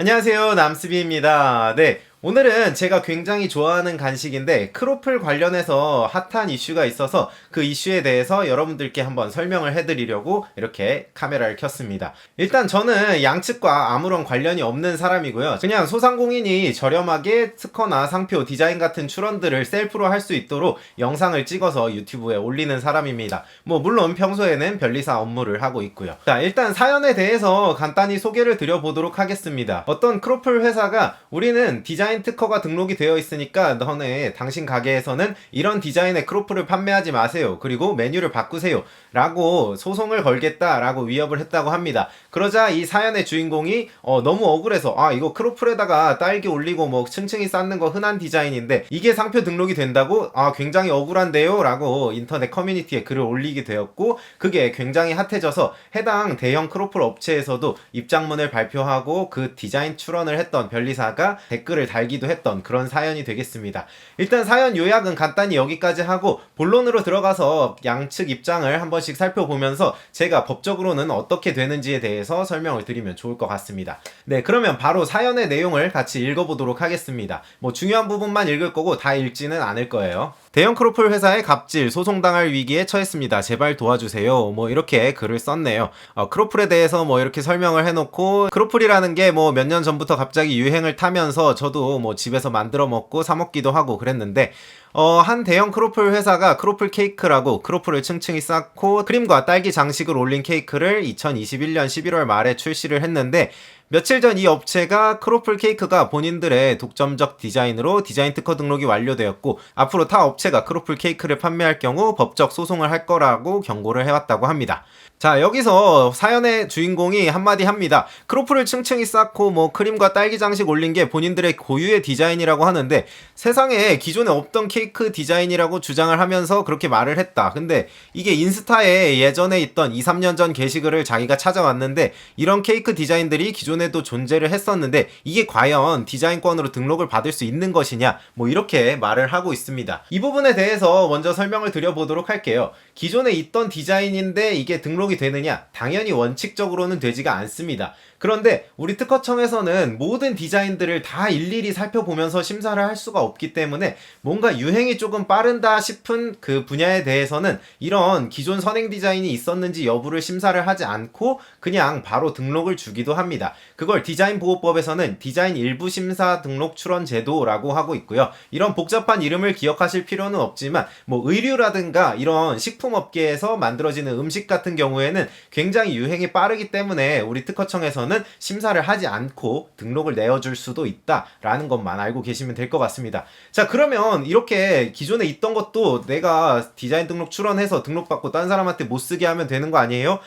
안녕하세요, 남스비입니다. 네, 오늘은 제가 굉장히 좋아하는 간식인데 크로플 관련해서 핫한 이슈가 있어서 그 이슈에 대해서 여러분들께 한번 설명을 해드리려고 이렇게 카메라를 켰습니다. 일단 저는 양측과 아무런 관련이 없는 사람이고요. 그냥 소상공인이 저렴하게 스커나 상표, 디자인 같은 출원들을 셀프로 할 수 있도록 영상을 찍어서 유튜브에 올리는 사람입니다. 물론 평소에는 변리사 업무를 하고 있고요. 자, 일단 사연에 대해서 간단히 소개를 드려보도록 하겠습니다. 어떤 크로플 회사가 우리는 디자인 특허가 등록이 되어 있으니까 당신 가게에서는 이런 디자인의 크로플을 판매하지 마세요. 그리고 메뉴를 바꾸세요. 라고 소송을 걸겠다라고 위협을 했다고 합니다. 그러자 이 사연의 주인공이 너무 억울해서 이거 크로플에다가 딸기 올리고 층층이 쌓는 거 흔한 디자인인데 이게 상표 등록이 된다고? 굉장히 억울한데요? 라고 인터넷 커뮤니티에 글을 올리게 되었고 그게 굉장히 핫해져서 해당 대형 크로플 업체에서도 입장문을 발표하고 그 디자인 출원을 했던 변리사가 댓글을 달기도 했던 그런 사연이 되겠습니다. 일단 사연 요약은 간단히 여기까지 하고 본론으로 들어가서 양측 입장을 한 번씩 살펴보면서 제가 법적으로는 어떻게 되는지에 대해서 설명을 드리면 좋을 것 같습니다. 네, 그러면 바로 사연의 내용을 같이 읽어보도록 하겠습니다. 중요한 부분만 읽을 거고 다 읽지는 않을 거예요. 대형 크로플 회사의 갑질, 소송당할 위기에 처했습니다. 제발 도와주세요. 이렇게 글을 썼네요. 크로플에 대해서 이렇게 설명을 해놓고 크로플이라는 게 몇 년 전부터 갑자기 유행을 타면서 저도 집에서 만들어 먹고 사 먹기도 하고 그랬는데 한 대형 크로플 회사가 크로플 케이크라고 크로플을 층층이 쌓고 크림과 딸기 장식을 올린 케이크를 2021년 11월 말에 출시를 했는데 며칠 전 이 업체가 크로플 케이크가 본인들의 독점적 디자인으로 디자인 특허 등록이 완료되었고 앞으로 타 업체가 크로플 케이크를 판매할 경우 법적 소송을 할 거라고 경고를 해왔다고 합니다. 자, 여기서 사연의 주인공이 한마디 합니다. 크로플을 층층이 쌓고 크림과 딸기 장식 올린 게 본인들의 고유의 디자인이라고 하는데 세상에 기존에 없던 케이크 디자인이라고 주장을 하면서 그렇게 말을 했다. 근데 이게 인스타에 예전에 있던 2, 3년 전 게시글을 자기가 찾아왔는데 이런 케이크 디자인들이 기존에도 존재를 했었는데 이게 과연 디자인권으로 등록을 받을 수 있는 것이냐 이렇게 말을 하고 있습니다. 이 부분에 대해서 먼저 설명을 드려보도록 할게요. 기존에 있던 디자인인데 이게 등록이 되느냐? 당연히 원칙적으로는 되지가 않습니다. 그런데 우리 특허청에서는 모든 디자인들을 다 일일이 살펴보면서 심사를 할 수가 없기 때문에 뭔가 유행이 조금 빠른다 싶은 그 분야에 대해서는 이런 기존 선행 디자인이 있었는지 여부를 심사를 하지 않고 그냥 바로 등록을 주기도 합니다. 그걸 디자인보호법에서는 디자인 일부 심사 등록 출원 제도라고 하고 있고요. 이런 복잡한 이름을 기억하실 필요는 없지만 의류라든가 이런 식품업계에서 만들어지는 음식 같은 경우에는 굉장히 유행이 빠르기 때문에 우리 특허청에서는 심사를 하지 않고 등록을 내어줄 수도 있다라는 것만 알고 계시면 될 것 같습니다. 자, 그러면 이렇게 기존에 있던 것도 내가 디자인 등록 출원해서 등록받고 딴 사람한테 못 쓰게 하면 되는 거 아니에요?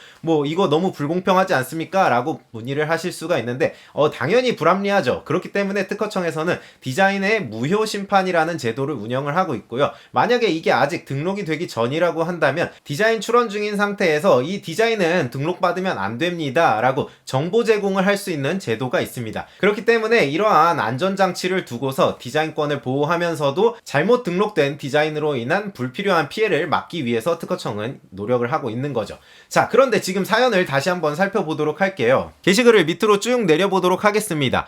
이거 너무 불공평하지 않습니까? 라고 문의를 하실 수가 있는데 당연히 불합리하죠. 그렇기 때문에 특허청에서는 디자인의 무효 심판이라는 제도를 운영을 하고 있고요. 만약에 이게 아직 등록이 되기 전이라고 한다면 디자인 출원 중인 상태에서 이 디자인은 등록받으면 안 됩니다 라고 정보 제공을 할 수 있는 제도가 있습니다. 그렇기 때문에 이러한 안전장치를 두고서 디자인권을 보호하면서도 잘못 등록된 디자인으로 인한 불필요한 피해를 막기 위해서 특허청은 노력을 하고 있는 거죠. 자, 그런데 지금 사연을 다시 한번 살펴보도록 할게요. 게시글을 밑으로 쭉 내려보도록 하겠습니다.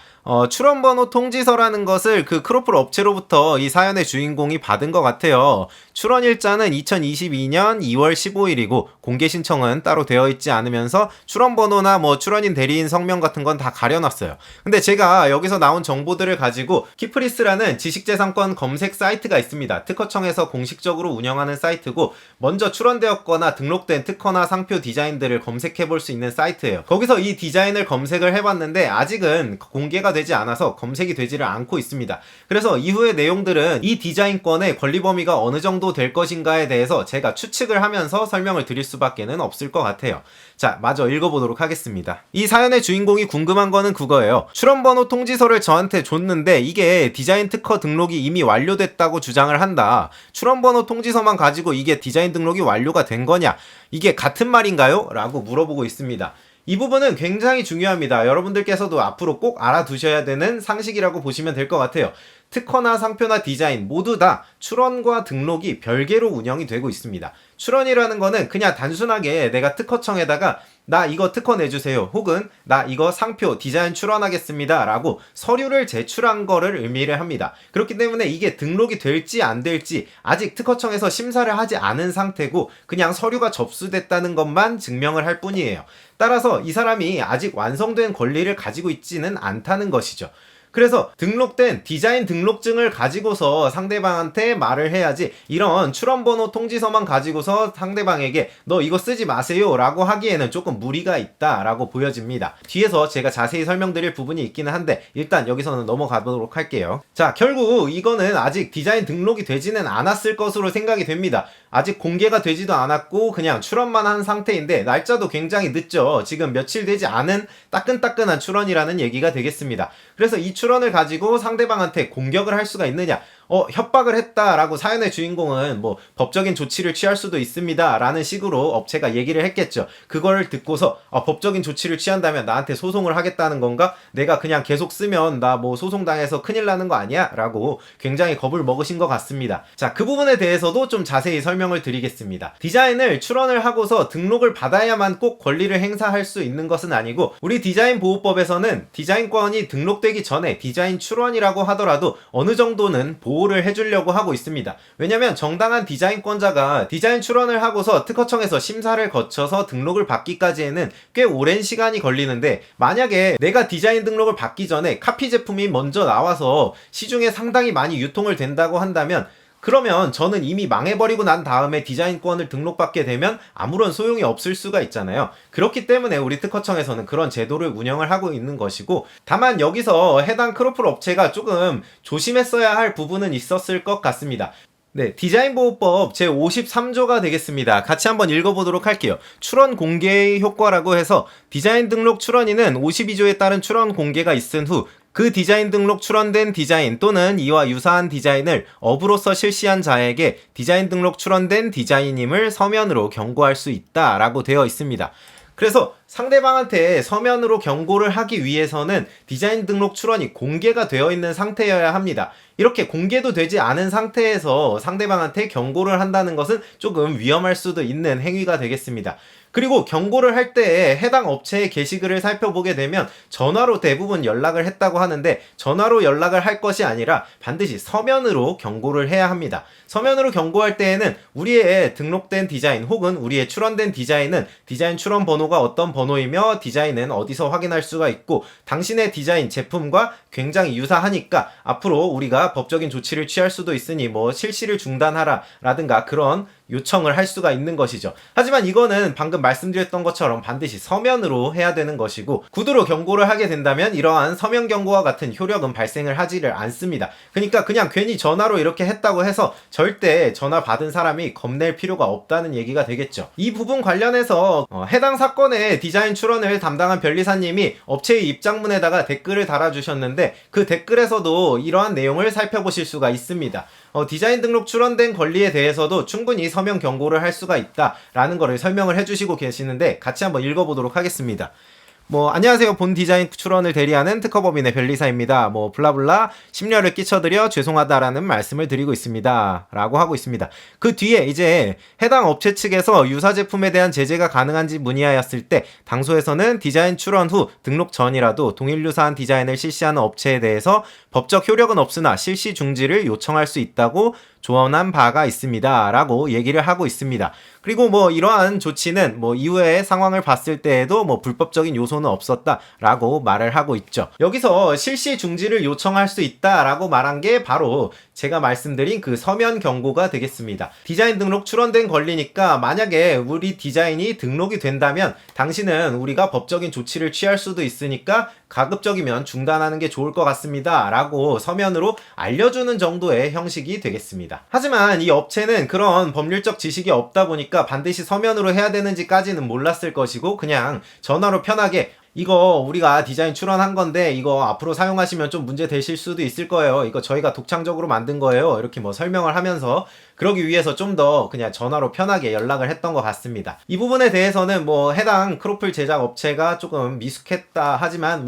출원번호 통지서라는 것을 그 크로플 업체로부터 이 사연의 주인공이 받은 것 같아요. 출원일자는 2022년 2월 15일이고 공개 신청은 따로 되어 있지 않으면서 출원번호나 출원인 대리인 성명 같은 건 다 가려놨어요. 근데 제가 여기서 나온 정보들을 가지고 키프리스라는 지식재산권 검색 사이트가 있습니다. 특허청에서 공식적으로 운영하는 사이트고 먼저 출원되었거나 등록된 특허나 상표 디자인들을 검색해 볼 수 있는 사이트예요. 거기서 이 디자인을 검색을 해봤는데 아직은 공개가 되지 않아서 검색이 되지를 않고 있습니다. 그래서 이후의 내용들은 이 디자인권의 권리 범위가 어느 정도 될 것인가에 대해서 제가 추측을 하면서 설명을 드릴 수밖에는 없을 것 같아요. 자, 마저 읽어보도록 하겠습니다. 이 사연의 주인공이 궁금한 거는 그거예요. 출원번호 통지서를 저한테 줬는데 이게 디자인 특허 등록이 이미 완료됐다고 주장을 한다. 출원번호 통지서만 가지고 이게 디자인 등록이 완료가 된 거냐? 이게 같은 말인가요? 라고 물어보고 있습니다. 이 부분은 굉장히 중요합니다. 여러분들께서도 앞으로 꼭 알아두셔야 되는 상식이라고 보시면 될 것 같아요. 특허나 상표나 디자인 모두 다 출원과 등록이 별개로 운영이 되고 있습니다. 출원이라는 거는 그냥 단순하게 내가 특허청에다가 나 이거 특허 내주세요. 혹은 나 이거 상표 디자인 출원하겠습니다. 라고 서류를 제출한 거를 의미를 합니다. 그렇기 때문에 이게 등록이 될지 안 될지 아직 특허청에서 심사를 하지 않은 상태고 그냥 서류가 접수됐다는 것만 증명을 할 뿐이에요. 따라서 이 사람이 아직 완성된 권리를 가지고 있지는 않다는 것이죠. 그래서 등록된 디자인 등록증을 가지고서 상대방한테 말을 해야지, 이런 출원번호 통지서만 가지고서 상대방에게 너 이거 쓰지 마세요 라고 하기에는 조금 무리가 있다 라고 보여집니다. 뒤에서 제가 자세히 설명드릴 부분이 있기는 한데 일단 여기서는 넘어가도록 할게요. 자, 결국 이거는 아직 디자인 등록이 되지는 않았을 것으로 생각이 됩니다. 아직 공개가 되지도 않았고 그냥 출원만 한 상태인데 날짜도 굉장히 늦죠. 지금 며칠 되지 않은 따끈따끈한 출원이라는 얘기가 되겠습니다. 그래서 이 출원을 가지고 상대방한테 공격을 할 수가 있느냐? 협박을 했다라고 사연의 주인공은 뭐 법적인 조치를 취할 수도 있습니다 라는 식으로 업체가 얘기를 했겠죠. 그걸 듣고서 법적인 조치를 취한다면 나한테 소송을 하겠다는 건가? 내가 그냥 계속 쓰면 나 뭐 소송당해서 큰일 나는 거 아니야? 라고 굉장히 겁을 먹으신 것 같습니다. 자, 그 부분에 대해서도 좀 자세히 설명을 드리겠습니다. 디자인을 출원을 하고서 등록을 받아야만 꼭 권리를 행사할 수 있는 것은 아니고, 우리 디자인 보호법에서는 디자인권이 등록되기 전에 디자인 출원이라고 하더라도 어느 정도는 보호를 해주려고 하고 있습니다. 왜냐면 정당한 디자인권자가 디자인 출원을 하고서 특허청에서 심사를 거쳐서 등록을 받기까지에는 꽤 오랜 시간이 걸리는데, 만약에 내가 디자인 등록을 받기 전에 카피 제품이 먼저 나와서 시중에 상당히 많이 유통을 된다고 한다면, 그러면 저는 이미 망해버리고 난 다음에 디자인권을 등록받게 되면 아무런 소용이 없을 수가 있잖아요. 그렇기 때문에 우리 특허청에서는 그런 제도를 운영을 하고 있는 것이고, 다만 여기서 해당 크로플 업체가 조금 조심했어야 할 부분은 있었을 것 같습니다. 네, 디자인보호법 제53조가 되겠습니다. 같이 한번 읽어보도록 할게요. 출원 공개의 효과라고 해서, 디자인 등록 출원인은 52조에 따른 출원 공개가 있은 후 그 디자인 등록 출원된 디자인 또는 이와 유사한 디자인을 업으로서 실시한 자에게 디자인 등록 출원된 디자인임을 서면으로 경고할 수 있다라고 되어 있습니다. 그래서 상대방한테 서면으로 경고를 하기 위해서는 디자인 등록 출원이 공개가 되어 있는 상태여야 합니다. 이렇게 공개도 되지 않은 상태에서 상대방한테 경고를 한다는 것은 조금 위험할 수도 있는 행위가 되겠습니다. 그리고 경고를 할 때 해당 업체의 게시글을 살펴보게 되면 전화로 대부분 연락을 했다고 하는데, 전화로 연락을 할 것이 아니라 반드시 서면으로 경고를 해야 합니다. 서면으로 경고할 때에는 우리의 등록된 디자인 혹은 우리의 출원된 디자인은 디자인 출원 번호가 어떤 번호이며 디자인은 어디서 확인할 수가 있고 당신의 디자인 제품과 굉장히 유사하니까 앞으로 우리가 법적인 조치를 취할 수도 있으니 뭐 실시를 중단하라 라든가 그런 요청을 할 수가 있는 것이죠. 하지만 이거는 방금 말씀드렸던 것처럼 반드시 서면으로 해야 되는 것이고, 구두로 경고를 하게 된다면 이러한 서면 경고와 같은 효력은 발생을 하지를 않습니다. 그러니까 그냥 괜히 전화로 이렇게 했다고 해서 절대 전화 받은 사람이 겁낼 필요가 없다는 얘기가 되겠죠. 이 부분 관련해서 해당 사건의 디자인 출원을 담당한 변리사님이 업체의 입장문에다가 댓글을 달아주셨는데, 그 댓글에서도 이러한 내용을 살펴보실 수가 있습니다. 디자인 등록 출원된 권리에 대해서도 충분히 서면 경고를 할 수가 있다라는 거를 설명을 해주시고 계시는데, 같이 한번 읽어보도록 하겠습니다. 안녕하세요. 본 디자인 출원을 대리하는 특허법인의 변리사입니다. 블라블라 심려를 끼쳐드려 죄송하다라는 말씀을 드리고 있습니다. 라고 하고 있습니다. 그 뒤에 이제 해당 업체 측에서 유사 제품에 대한 제재가 가능한지 문의하였을 때, 당소에서는 디자인 출원 후 등록 전이라도 동일 유사한 디자인을 실시하는 업체에 대해서 법적 효력은 없으나 실시 중지를 요청할 수 있다고 조언한 바가 있습니다. 라고 얘기를 하고 있습니다. 그리고 이러한 조치는 이후의 상황을 봤을 때에도 불법적인 요소는 없었다 라고 말을 하고 있죠. 여기서 실시 중지를 요청할 수 있다 라고 말한 게 바로 제가 말씀드린 그 서면 경고가 되겠습니다. 디자인 등록 출원된 권리니까 만약에 우리 디자인이 등록이 된다면 당신은 우리가 법적인 조치를 취할 수도 있으니까 가급적이면 중단하는 게 좋을 것 같습니다 라고 서면으로 알려주는 정도의 형식이 되겠습니다. 하지만 이 업체는 그런 법률적 지식이 없다 보니까 반드시 서면으로 해야 되는지까지는 몰랐을 것이고, 그냥 전화로 편하게 이거 우리가 디자인 출원한 건데 이거 앞으로 사용하시면 좀 문제 되실 수도 있을 거예요. 이거 저희가 독창적으로 만든 거예요. 이렇게 설명을 하면서 그러기 위해서 좀 더 그냥 전화로 편하게 연락을 했던 것 같습니다. 이 부분에 대해서는 해당 크로플 제작 업체가 조금 미숙했다 하지만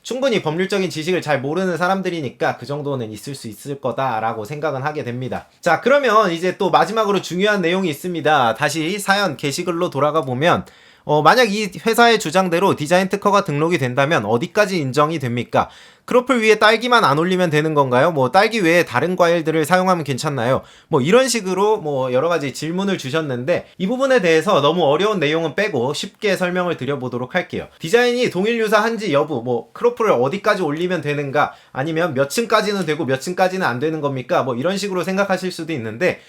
충분히 법률적인 지식을 잘 모르는 사람들이니까 그 정도는 있을 수 있을 거다라고 생각은 하게 됩니다. 자, 그러면 이제 또 마지막으로 중요한 내용이 있습니다. 다시 사연 게시글로 돌아가 보면 만약 이 회사의 주장대로 디자인 특허가 등록이 된다면 어디까지 인정이 됩니까? 크로플 위에 딸기만 안 올리면 되는 건가요? 뭐 딸기 외에 다른 과일들을 사용하면 괜찮나요? 뭐 이런 식으로 뭐 여러 가지 질문을 주셨는데 이 부분에 대해서 너무 어려운 내용은 빼고 쉽게 설명을 드려보도록 할게요. 디자인이 동일 유사한지 여부, 뭐 크로플을 어디까지 올리면 되는가, 아니면 몇 층까지는 되고 몇 층까지는 안 되는 겁니까? 뭐 이런 식으로 생각하실 수도 있는데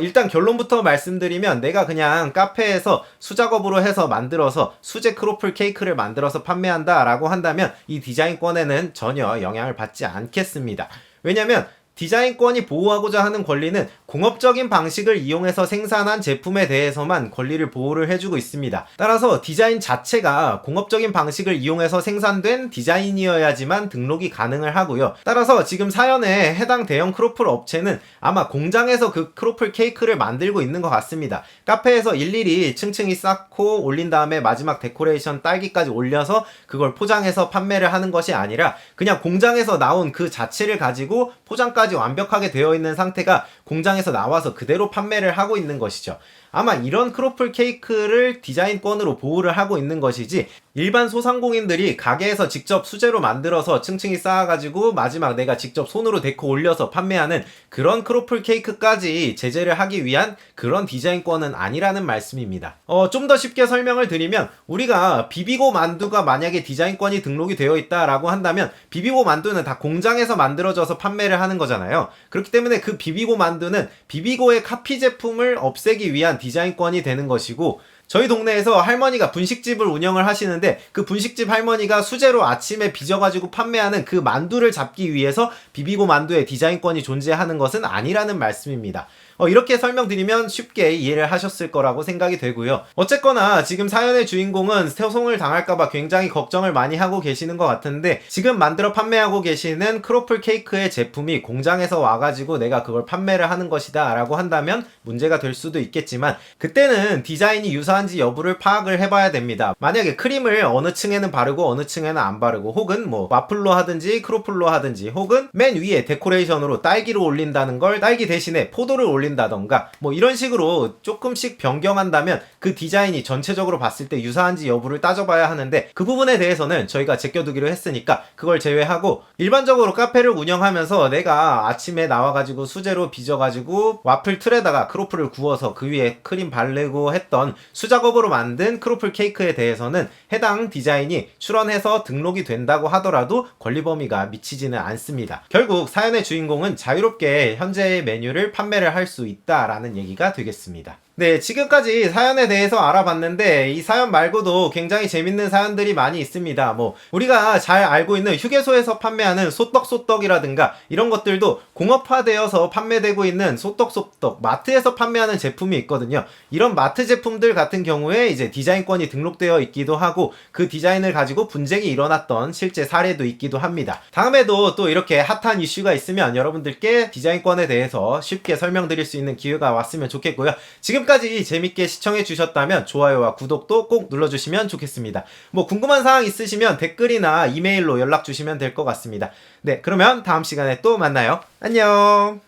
일단 결론부터 말씀드리면 내가 그냥 카페에서 수작업으로 해서 만들어서 수제 크로플 케이크를 만들어서 판매한다 라고 한다면 이 디자인권에는 전혀 영향을 받지 않겠습니다. 왜냐면 디자인권이 보호하고자 하는 권리는 공업적인 방식을 이용해서 생산한 제품에 대해서만 권리를 보호를 해주고 있습니다. 따라서 디자인 자체가 공업적인 방식을 이용해서 생산된 디자인이어야지만 등록이 가능을 하고요. 따라서 지금 사연에 해당 대형 크로플 업체는 아마 공장에서 그 크로플 케이크를 만들고 있는 것 같습니다. 카페에서 일일이 층층이 쌓고 올린 다음에 마지막 데코레이션 딸기까지 올려서 그걸 포장해서 판매를 하는 것이 아니라 그냥 공장에서 나온 그 자체를 가지고 포장까지 완벽하게 되어 있는 상태가 공장에서 나와서 그대로 판매를 하고 있는 것이죠. 아마 이런 크로플 케이크를 디자인권으로 보호를 하고 있는 것이지 일반 소상공인들이 가게에서 직접 수제로 만들어서 층층이 쌓아가지고 마지막 내가 직접 손으로 데코 올려서 판매하는 그런 크로플 케이크까지 제재를 하기 위한 그런 디자인권은 아니라는 말씀입니다. 좀 더 쉽게 설명을 드리면 우리가 비비고 만두가 만약에 디자인권이 등록이 되어 있다라고 한다면 비비고 만두는 다 공장에서 만들어져서 판매를 하는 거잖아요. 그렇기 때문에 그 비비고 만두는 비비고의 카피 제품을 없애기 위한 디자인권이 되는 것이고 저희 동네에서 할머니가 분식집을 운영을 하시는데 그 분식집 할머니가 수제로 아침에 빚어가지고 판매하는 그 만두를 잡기 위해서 비비고 만두의 디자인권이 존재하는 것은 아니라는 말씀입니다. 이렇게 설명드리면 쉽게 이해를 하셨을 거라고 생각이 되고요. 어쨌거나 지금 사연의 주인공은 소송을 당할까봐 굉장히 걱정을 많이 하고 계시는 것 같은데 지금 만들어 판매하고 계시는 크로플 케이크의 제품이 공장에서 와가지고 내가 그걸 판매를 하는 것이다 라고 한다면 문제가 될 수도 있겠지만 그때는 디자인이 유사한지 여부를 파악을 해봐야 됩니다. 만약에 크림을 어느 층에는 바르고 어느 층에는 안 바르고 혹은 뭐 와플로 하든지 크로플로 하든지 혹은 맨 위에 데코레이션으로 딸기를 올린다는 걸 딸기 대신에 포도를 올린다던가 뭐 이런 식으로 조금씩 변경한다면 그 디자인이 전체적으로 봤을 때 유사한지 여부를 따져봐야 하는데 그 부분에 대해서는 저희가 제껴두기로 했으니까 그걸 제외하고 일반적으로 카페를 운영하면서 내가 아침에 나와가지고 수제로 빚어가지고 와플 틀에다가 크로플을 구워서 그 위에 크림 바르고 했던 수작업으로 만든 크로플 케이크에 대해서는 해당 디자인이 출원해서 등록이 된다고 하더라도 권리 범위가 미치지는 않습니다. 결국 사연의 주인공은 자유롭게 현재의 메뉴를 판매를 할 수 있다라는 얘기가 되겠습니다. 네, 지금까지 사연에 대해서 알아봤는데 이 사연 말고도 굉장히 재밌는 사연들이 많이 있습니다. 뭐 우리가 잘 알고 있는 휴게소에서 판매하는 소떡소떡이라든가 이런 것들도 공업화되어서 판매되고 있는 소떡소떡 마트에서 판매하는 제품이 있거든요. 이런 마트 제품들 같은 경우에 이제 디자인권이 등록되어 있기도 하고 그 디자인을 가지고 분쟁이 일어났던 실제 사례도 있기도 합니다. 다음에도 또 이렇게 핫한 이슈가 있으면 여러분들께 디자인권에 대해서 쉽게 설명드릴 수 있는 기회가 왔으면 좋겠고요. 지금까지 재밌게 시청해 주셨다면 좋아요와 구독도 꼭 눌러주시면 좋겠습니다. 뭐 궁금한 사항 있으시면 댓글이나 이메일로 연락 주시면 될 것 같습니다. 네, 그러면 다음 시간에 또 만나요. 안녕.